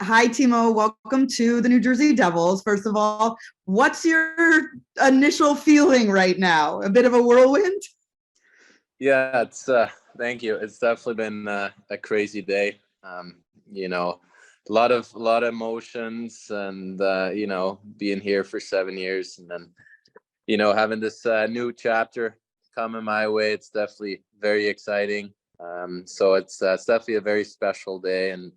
Hi, Timo. Welcome to the New Jersey Devils. First of all, what's your initial feeling right now? A bit of a whirlwind? Yeah, it's thank you. It's definitely been a crazy day. You know, a lot of emotions, and being here for 7 years, and then having this new chapter coming my way. It's definitely very exciting. So it's definitely a very special day, and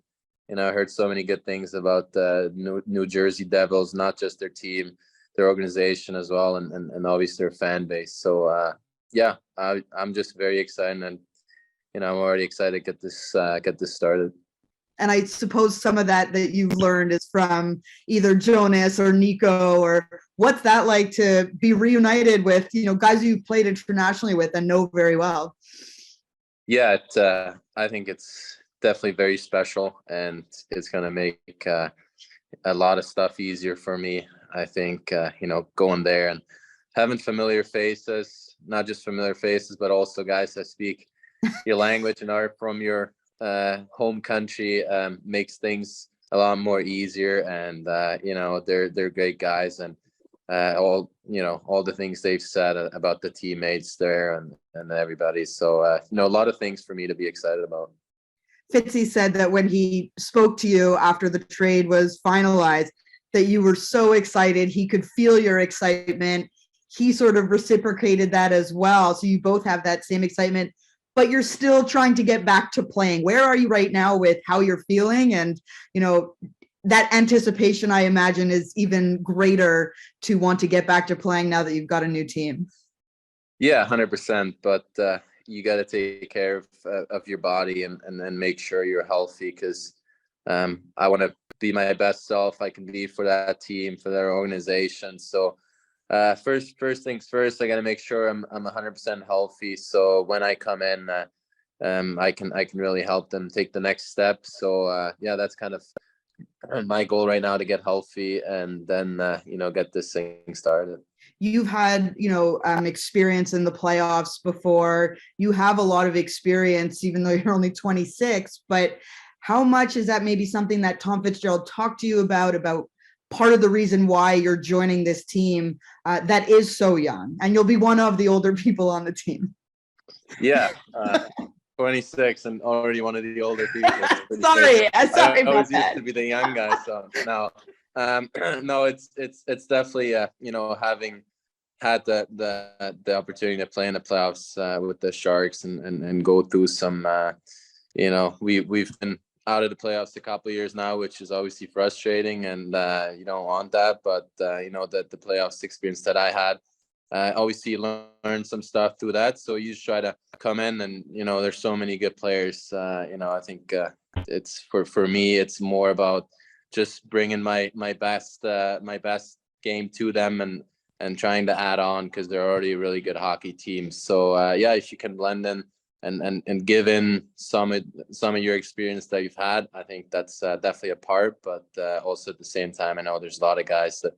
I heard so many good things about the New Jersey Devils, not just their team, their organization as well, and obviously their fan base. So yeah, I'm just very excited, and I'm already excited to get this started. And I suppose some of that you've learned is from either Jonas or Nico, or what's that like to be reunited with, guys you've played internationally with and know very well? Yeah, I think it's definitely very special, and it's gonna make a lot of stuff easier for me. I think going there and having familiar faces, not just familiar faces, but also guys that speak your language and are from your home country, makes things a lot more easier. And they're great guys, and all the things they've said about the teammates there and everybody. So a lot of things for me to be excited about. Fitzy said that when he spoke to you after the trade was finalized, that you were so excited. He could feel your excitement. He sort of reciprocated that as well. So you both have that same excitement, but you're still trying to get back to playing. Where are you right now with how you're feeling? And, that anticipation, I imagine, is even greater to want to get back to playing now that you've got a new team. Yeah, 100%. But you got to take care of your body and then make sure you're healthy, because I want to be my best self I can be for that team, for their organization. So first things first, I got to make sure I'm 100% healthy. So when I come in, I can really help them take the next step. So yeah, that's kind of my goal right now, to get healthy and then get this thing started. You've had experience in the playoffs before. You have a lot of experience, even though you're only 26. But how much is that maybe something that Tom Fitzgerald talked to you about part of the reason why you're joining this team that is so young, and you'll be one of the older people on the team? Yeah. 26 and already one of the older people. Sorry I about always that. used to be the young guy. So now, no, it's definitely having had the opportunity to play in the playoffs with the Sharks and go through some. We've been out of the playoffs a couple of years now, which is obviously frustrating, and you don't want that. But that the playoffs experience that I had, obviously learn some stuff through that. So you just try to come in, and there's so many good players. I think it's for me, it's more about just bringing my best game to them, and trying to add on, because they're already a really good hockey team. So yeah, if you can blend in and give in some of your experience that you've had, I think that's definitely a part. But also at the same time, I know there's a lot of guys that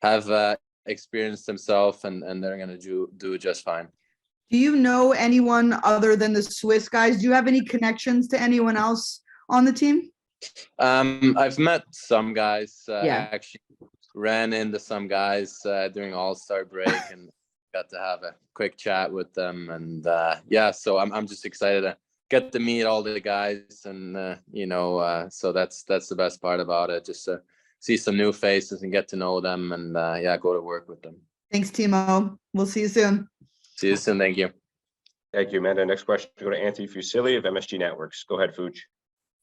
have experienced themselves, and they're going to do just fine. Do you know anyone other than the Swiss guys? Do you have any connections to anyone else on the team? I've met some guys. Yeah. I actually ran into some guys during All-Star break and got to have a quick chat with them. And yeah, so I'm just excited to get to meet all the guys, and so that's the best part about it, just to see some new faces and get to know them, and yeah, go to work with them. Thanks, Timo. We'll see you soon. See you soon. Thank you. Thank you, Amanda. Next question, go to Anthony Fusilli of MSG Networks. Go ahead, Fuj.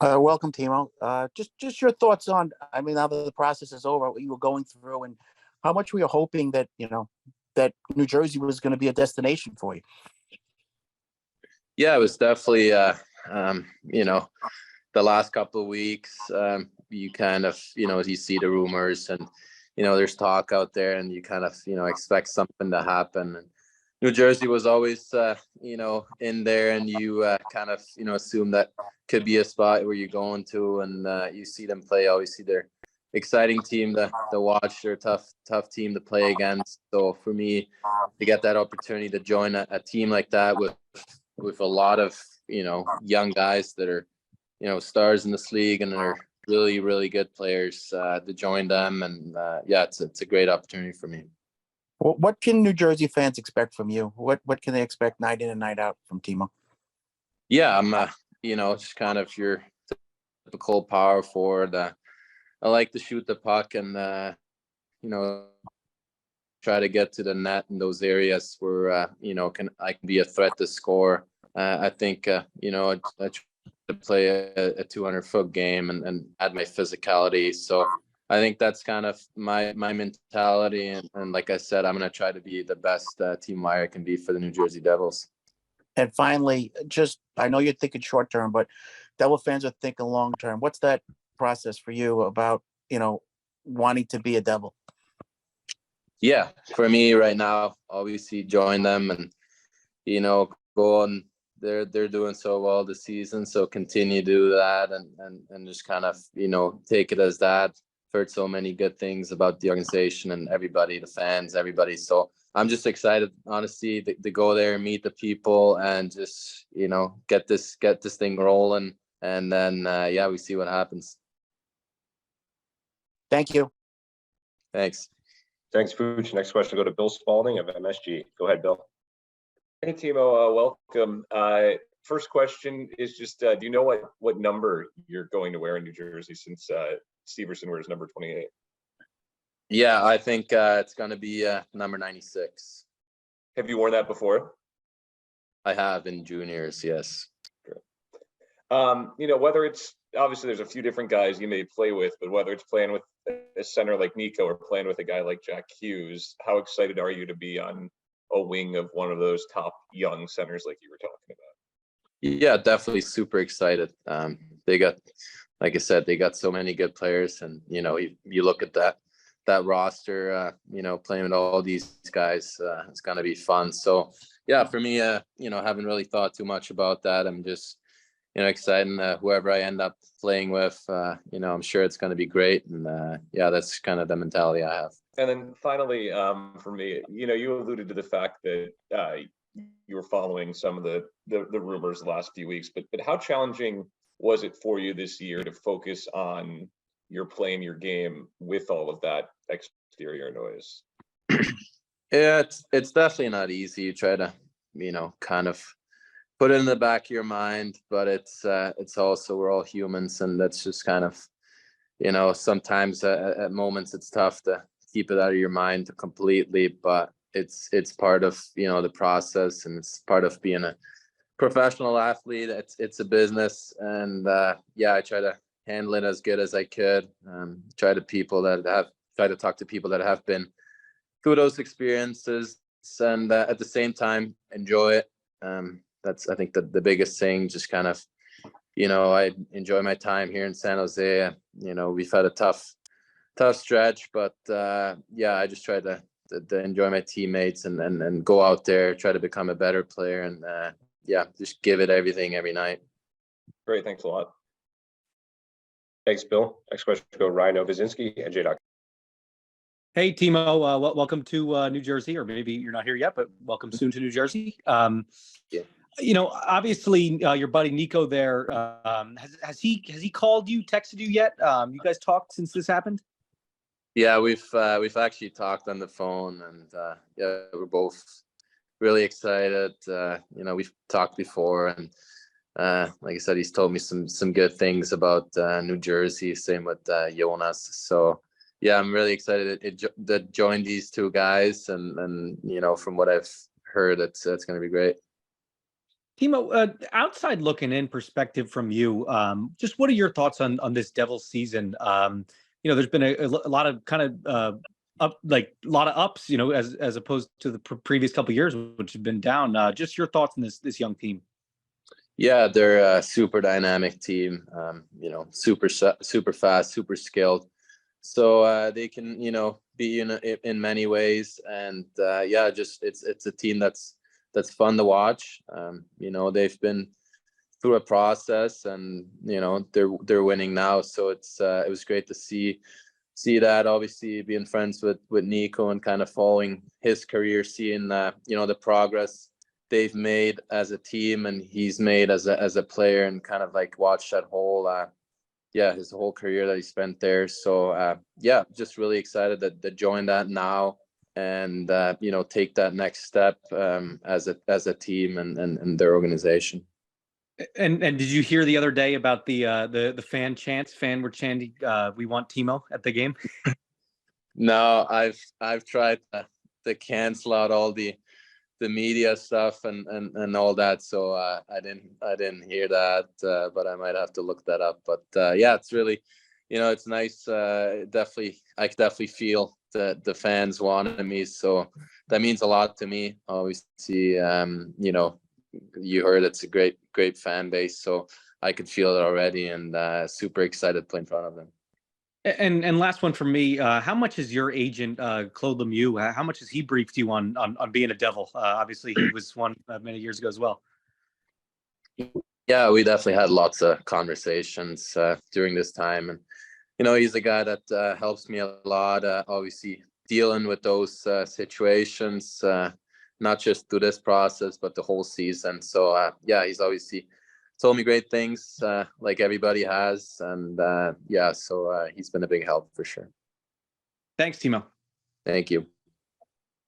Welcome, Timo. Just your thoughts on, now that the process is over, what you were going through, and how much we were hoping that, that New Jersey was going to be a destination for you. Yeah, it was definitely, the last couple of weeks, you kind of, you see the rumors, and, there's talk out there, and you kind of, expect something to happen. And New Jersey was always, in there, and you kind of, assume that could be a spot where you're going to, and you see them play. Obviously, they're exciting team to watch. They're a tough team to play against. So for me, to get that opportunity to join a team like that with a lot of young guys that are stars in this league and are really, really good players to join them. And yeah, it's a great opportunity for me. What can New Jersey fans expect from you? What can they expect night in and night out from Timo? Yeah, I'm just kind of your typical power forward. I like to shoot the puck and try to get to the net in those areas where I can be a threat to score. I think I try to play a 200-foot game and add my physicality. So I think that's kind of my mentality. And like I said, I'm going to try to be the best Timo Meier can be for the New Jersey Devils. And finally, I know you're thinking short term, but Devil fans are thinking long term. What's that process for you about, wanting to be a Devil? Yeah, for me right now, obviously join them and, go on. They're doing so well this season. So continue to do that and just kind of, take it as that. Heard so many good things about the organization and everybody, the fans, everybody. So I'm just excited, honestly, to go there and meet the people and just, get this thing rolling. And then, we see what happens. Thank you. Thanks. Thanks, Pooch. Next question will go to Bill Spalding of MSG. Go ahead, Bill. Hey, Timo, welcome. First question is just, do you know what number you're going to wear in New Jersey since Severson wears number 28? Yeah, I think it's going to be number 96. Have you worn that before? I have in juniors, yes. Whether it's, obviously there's a few different guys you may play with, but whether it's playing with a center like Nico or playing with a guy like Jack Hughes, how excited are you to be on a wing of one of those top young centers like you were talking about? Yeah, definitely super excited. They got, like I said, they got so many good players, and you look at that roster, playing with all these guys, it's gonna be fun. So yeah, for me, haven't really thought too much about that. I'm just excited. Whoever I end up playing with, I'm sure it's going to be great. And that's kind of the mentality I have. And then finally, for me, you alluded to the fact that you were following some of the rumors the last few weeks, but how challenging was it for you this year to focus on your playing your game with all of that exterior noise? Yeah, it's definitely not easy. You try to, kind of put it in the back of your mind, but it's also, we're all humans, and that's just kind of, sometimes at moments it's tough to keep it out of your mind completely, but it's part of, the process, and it's part of being a professional athlete. It's a business, and I try to handle it as good as I could. Try to talk to people that have been through those experiences, and at the same time enjoy it. That's, I think, the biggest thing. Just kind of, I enjoy my time here in San Jose. We've had a tough stretch, but I just try to enjoy my teammates and go out there, try to become a better player, and just give it everything every night. Great, thanks a lot. Thanks, Bill. Next question go Ryan Novozinski and J-Doc. Hey, Timo, welcome to New Jersey, or maybe you're not here yet, but welcome soon to New Jersey. Obviously, your buddy Nico there, has he called you, texted you yet? You guys talked since this happened? Yeah, we've actually talked on the phone, and we're both really excited. We've talked before, and like I said, he's told me some good things about New Jersey. Same with Jonas. So yeah, I'm really excited to join these two guys, and from what I've heard, it's going to be great. Timo, outside looking in perspective from you, just what are your thoughts on this Devils season? There's been a lot of kind of a lot of ups, as opposed to the previous couple of years, which have been down. Just your thoughts on this young team. Yeah, they're a super dynamic team. Super fast, super skilled. So they can, be in many ways, and it's a team that's fun to watch. They've been through a process, and they're winning now. So it was great to see that. Obviously, being friends with Nico and kind of following his career, seeing the progress they've made as a team and he's made as a player, and kind of like watch that whole yeah, his whole career that he spent there. So yeah, just really excited that join that now, and take that next step as a team and their organization. And did you hear the other day about the fan chants? Fan were chanting, "We want Timo" at the game. No, I've tried to cancel out all the media stuff and all that, so I didn't hear that, but I might have to look that up. But yeah, it's really, it's nice. Definitely, I could definitely feel the fans wanted me, so that means a lot to me. Obviously, you heard it's a great fan base, so I could feel it already, and super excited to play in front of them. And last one for me, how much is your agent Claude Lemieux? How much has he briefed you on being a Devil? Obviously, he was one many years ago as well. Yeah, we definitely had lots of conversations during this time, and he's a guy that helps me a lot. Obviously, dealing with those situations, not just through this process, but the whole season. So yeah, he's obviously told me great things, like everybody has, and yeah, so he's been a big help for sure. Thanks, Timo. Thank you.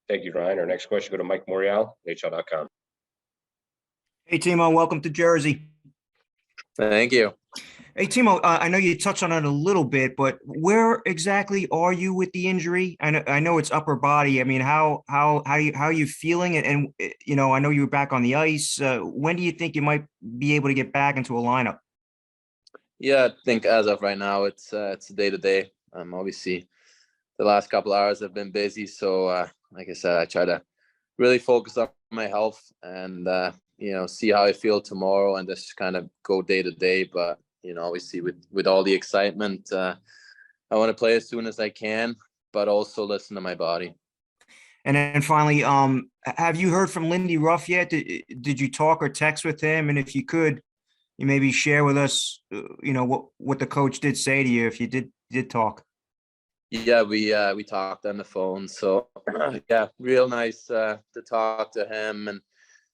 Thank you, Ryan. Our next question go to Mike Morial, NHL.com. Hey, Timo, welcome to Jersey. Thank you. Hey, Timo, I know you touched on it a little bit, but where exactly are you with the injury? I know it's upper body. I mean, how are you feeling? And I know you were back on the ice. When do you think you might be able to get back into a lineup? Yeah, I think as of right now, it's day to day. Obviously, the last couple hours have been busy, so like I said, I try to really focus on my health and see how I feel tomorrow, and just kind of go day to day. But obviously with all the excitement, I want to play as soon as I can, but also listen to my body. And then finally, have you heard from Lindy Ruff yet? Did you talk or text with him? And if you could, you maybe share with us, what the coach did say to you, if you did talk. Yeah, we talked on the phone. So yeah, real nice to talk to him, and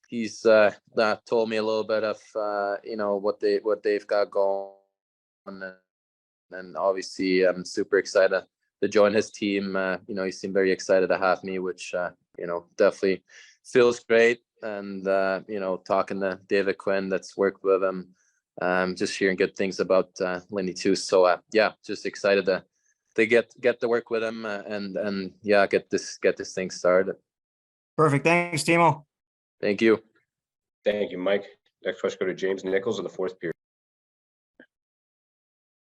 he's told me a little bit of what they've got going, and obviously I'm super excited to join his team. He seemed very excited to have me, which definitely feels great. And talking to David Quinn, that's worked with him, just hearing good things about Lindy too. So yeah, just excited to get to work with him, and yeah, get this thing started. Perfect. Thanks, Timo. Thank you. Thank you, Mike. Next question go to James Nichols of the fourth period.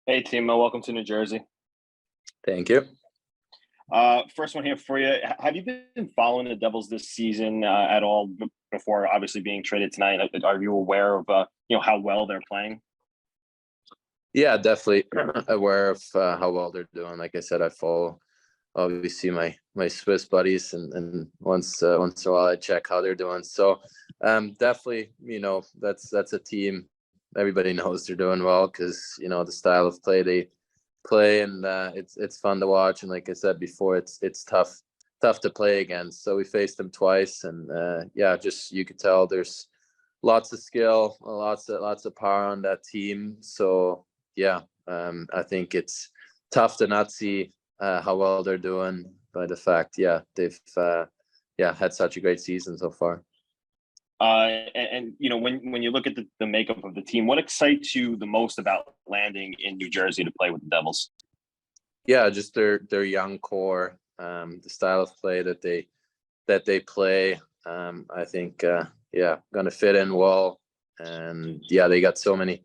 Hey, Timo, welcome to New Jersey. Thank you. First one here for you. Have you been following the Devils this season at all before obviously being traded tonight? Are you aware of how well they're playing? Yeah, definitely aware of how well they're doing. Like I said, I follow obviously my Swiss buddies, and once in a while I check how they're doing. So definitely, that's a team everybody knows they're doing well, because the style of play they play, and it's fun to watch. And like I said before, it's tough to play against. So we faced them twice, and yeah, just you could tell there's lots of skill, lots of power on that team. So yeah, I think it's tough to not see how well they're doing by the fact, yeah, they've had such a great season so far. And when you look at the makeup of the team, what excites you the most about landing in New Jersey to play with the Devils? Yeah, just their young core, the style of play that they play. I think gonna fit in well, and yeah, they got so many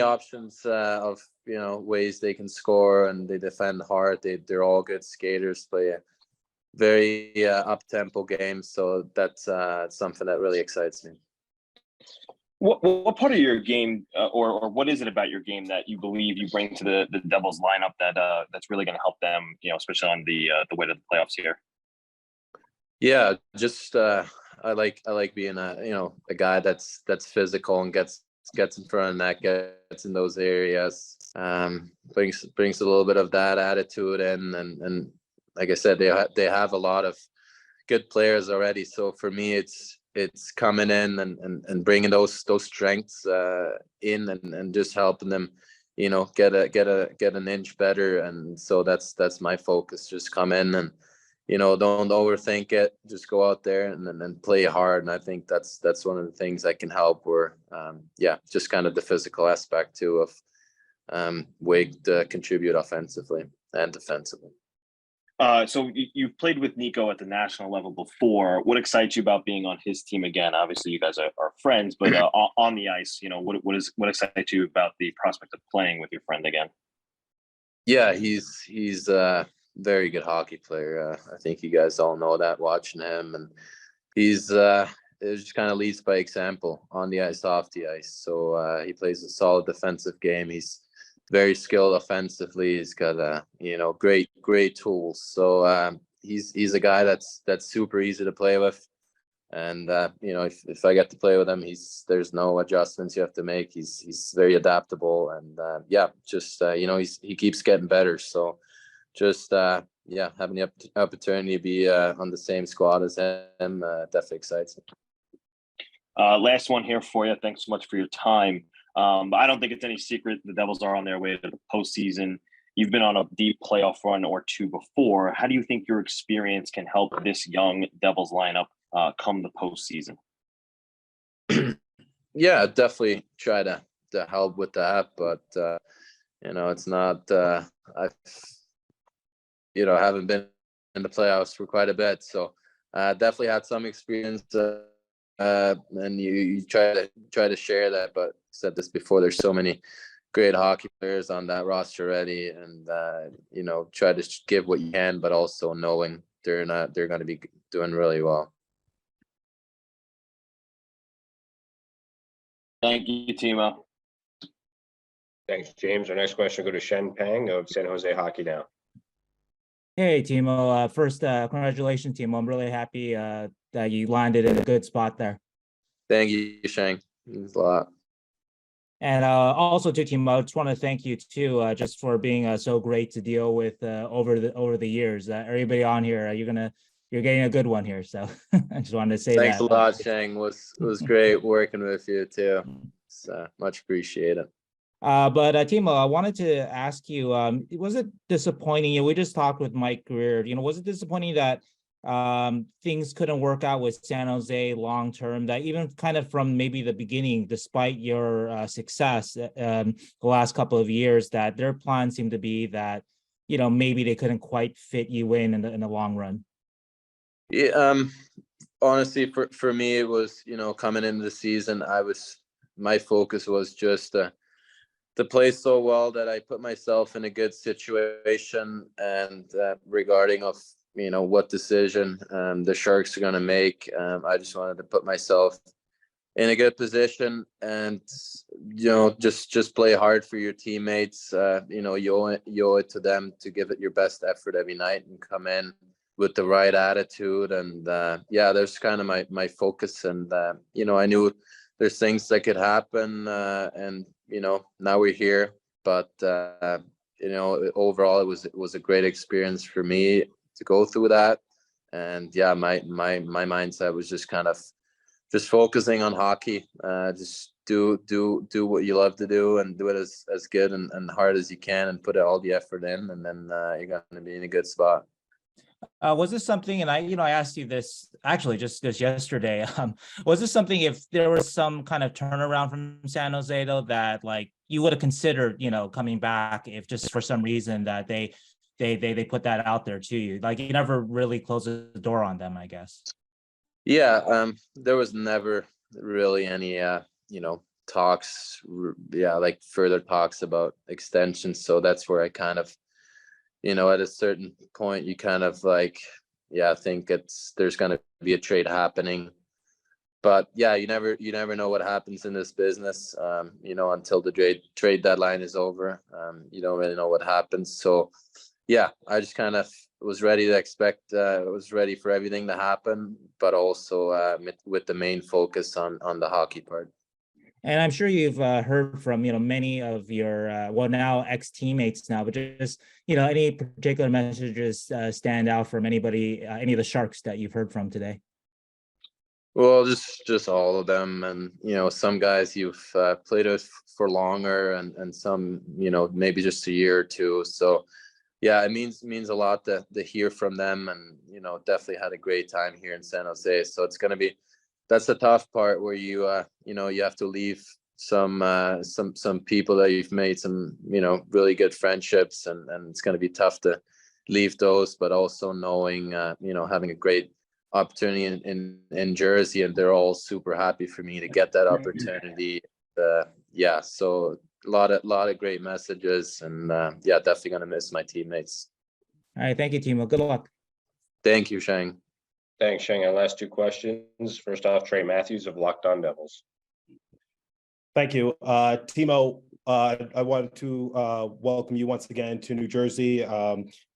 options of ways they can score, and they defend hard. They're all good skaters, play a very up-tempo game, so that's something that really excites me. What part of your game, or what is it about your game that you believe you bring to the Devils lineup that's really going to help them, especially on the way to the playoffs here? Yeah, just I like being a guy that's physical and gets in front of that, gets in those areas, brings a little bit of that attitude in, and like I said, they have a lot of good players already. So for me, it's coming in and bringing those strengths in, and just helping them get an inch better. And so that's my focus. Just come in and, don't overthink it. Just go out there and play hard. And I think that's one of the things that can help. Where just kind of the physical aspect too of Wig to contribute offensively and defensively. So you've played with Nico at the national level before. What excites you about being on his team again? Obviously, you guys are friends, but on the ice, what excites you about the prospect of playing with your friend again? Yeah, he's a very good hockey player. I think you guys all know that watching him, and he's it just kind of leads by example on the ice, off the ice. So he plays a solid defensive game. He's very skilled offensively. He's got great tools. So he's a guy that's super easy to play with. And if I get to play with him, there's no adjustments you have to make. He's very adaptable, and he keeps getting better. So just having the opportunity to be on the same squad as him definitely excites me. Last one here for you. Thanks so much for your time. I don't think it's any secret the Devils are on their way to the postseason. You've been on a deep playoff run or two before. How do you think your experience can help this young Devils lineup come the postseason? Yeah, definitely try to help with that, but it's not. I haven't been in the playoffs for quite a bit, so definitely had some experience. And you try to share that, but said this before, there's so many great hockey players on that roster already, and try to give what you can, but also knowing they're going to be doing really well. Thank you, Timo. Thanks, James. Our next question will go to Shen Pang of San Jose Hockey Now. Hey, Timo. First, congratulations, Timo. I'm really happy that you landed in a good spot there. Thank you, Shane. Thanks a lot. And also to Timo, I just want to thank you too, just for being so great to deal with over the years. Everybody on here, you're getting a good one here. So I just wanted to say thanks that. a lot, Shane. It was great working with you too. It's much appreciated. But Timo, I wanted to ask you, was it disappointing? We just talked with Mike Greer. Was it disappointing that things couldn't work out with San Jose long term, that even kind of from maybe the beginning, despite your success the last couple of years, that their plan seemed to be that maybe they couldn't quite fit you in the long run? Yeah, honestly, for me, it was coming into the season, my focus was just to play so well that I put myself in a good situation, and regarding of what decision the Sharks are going to make, I just wanted to put myself in a good position, and just play hard for your teammates. You owe it to them to give it your best effort every night and come in with the right attitude. And there's kind of my focus, and I knew there's things that could happen, and now we're here, but overall it was a great experience for me to go through that. And my mindset was just kind of just focusing on hockey, just do what you love to do, and do it as good and hard as you can, and put all the effort in, and then you're going to be in a good spot. Was this something, and I asked you this actually just yesterday, was this something, if there was some kind of turnaround from San Jose though, that like you would have considered, coming back, if just for some reason that they put that out there to you? Like, you never really closed the door on them, I guess. Yeah, there was never really any talks, like further talks about extensions. So that's where I kind of, at a certain point, you kind of like, think there's going to be a trade happening. But you never know what happens in this business, until the trade deadline is over. You don't really know what happens. So, I just kind of was ready to was ready for everything to happen, but also with the main focus on the hockey part. And I'm sure you've heard from many of your now ex-teammates now, but just any particular messages stand out from anybody, any of the Sharks that you've heard from today? Well, just all of them, and some guys you've played with for longer, and some maybe just a year or two. So yeah, it means a lot to hear from them, and definitely had a great time here in San Jose. So it's gonna be that's the tough part where you you have to leave some people that you've made some really good friendships, and it's gonna be tough to leave those, but also knowing having a great opportunity in Jersey, and they're all super happy for me to get that opportunity. Yeah, so a lot of great messages, and yeah, definitely gonna miss my teammates. All right, thank you, Timo. Good luck. Thank you, Shang. Thanks, Sheng. Our last two questions. First off, Trey Matthews of Locked On Devils. Thank you. Timo, I want to welcome you once again to New Jersey.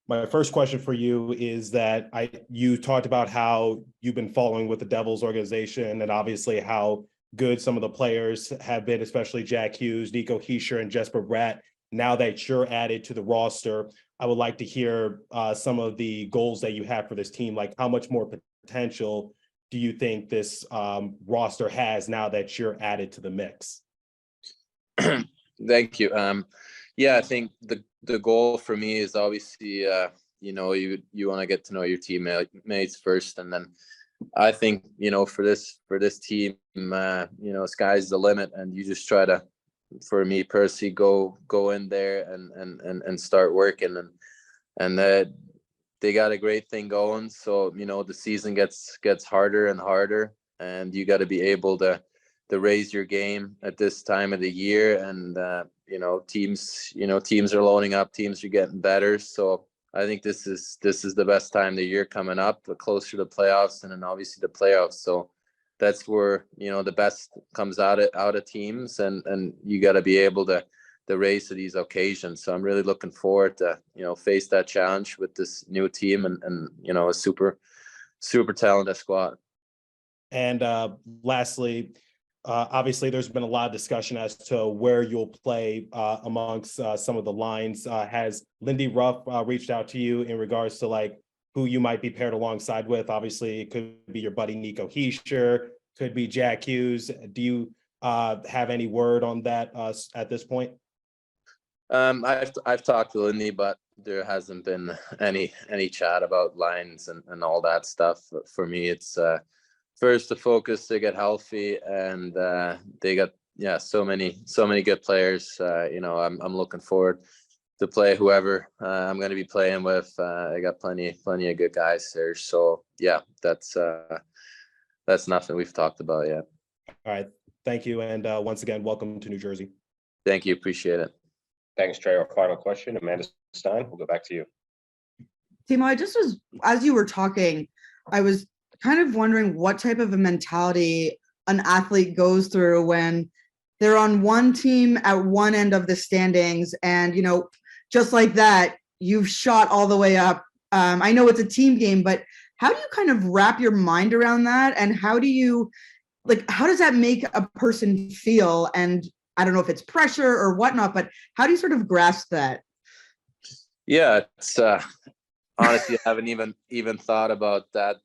My first question for you is that you talked about how you've been following with the Devils organization, and obviously how good some of the players have been, especially Jack Hughes, Nico Hischier, and Jesper Bratt. Now that you're added to the roster, I would like to hear some of the goals that you have for this team. Like, how much more potential do you think this roster has now that you're added to the mix? Thank you. Yeah, I think the goal for me is obviously you want to get to know your teammates first, and then I think for this team sky's the limit, and you just try to, for me personally, go in there and start working, and they got a great thing going. So the season gets harder and harder, and you got to be able to raise your game at this time of the year. And teams are loading up, teams are getting better. So I think this is the best time of the year coming up, closer to the playoffs, and then obviously the playoffs. So that's where the best comes out of teams, and you got to be able to raise to these occasions. So I'm really looking forward to face that challenge with this new team, and a super talented squad. And lastly, obviously, there's been a lot of discussion as to where you'll play amongst some of the lines. Has Lindy Ruff reached out to you in regards to like who you might be paired alongside with? Obviously, it could be your buddy Nico Hischier, could be Jack Hughes. Do you have any word on that at this point? I've talked to Lindy, but there hasn't been any chat about lines and all that stuff. For me, it's first to focus to get healthy, and they got so many good players. I'm looking forward to play whoever I'm going to be playing with. I got plenty of good guys there. So yeah, that's nothing we've talked about yet. All right, thank you, and once again, welcome to New Jersey. Thank you, appreciate it. Thanks, Trey. Our final question, Amanda Stein. We'll go back to you. Timo, as you were talking, I was kind of wondering what type of a mentality an athlete goes through when they're on one team at one end of the standings, and just like that, you've shot all the way up. I know it's a team game, but how do you kind of wrap your mind around that, and how does that make a person feel? And I don't know if it's pressure or whatnot, but how do you sort of grasp that? Yeah, it's honestly, I haven't even thought about that,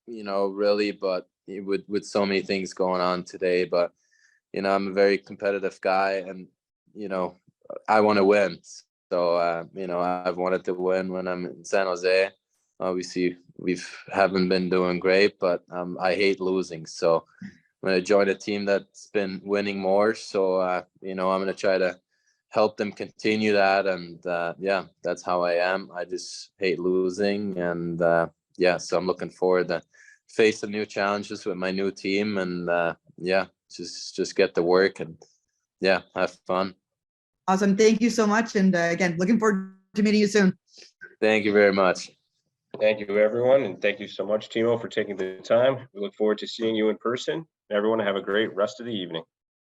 really, but with so many things going on today. But I'm a very competitive guy, and I want to win. So I've wanted to win when I'm in San Jose. Obviously, haven't been doing great, but I hate losing. So I'm going to join a team that's been winning more. So I'm going to try to help them continue that, and that's how I am. I just hate losing, and so I'm looking forward to face some new challenges with my new team, and just get to work and have fun. Awesome. Thank you so much. And again, looking forward to meeting you soon. Thank you very much. Thank you, everyone. And thank you so much, Timo, for taking the time. We look forward to seeing you in person. Everyone have a great rest of the evening.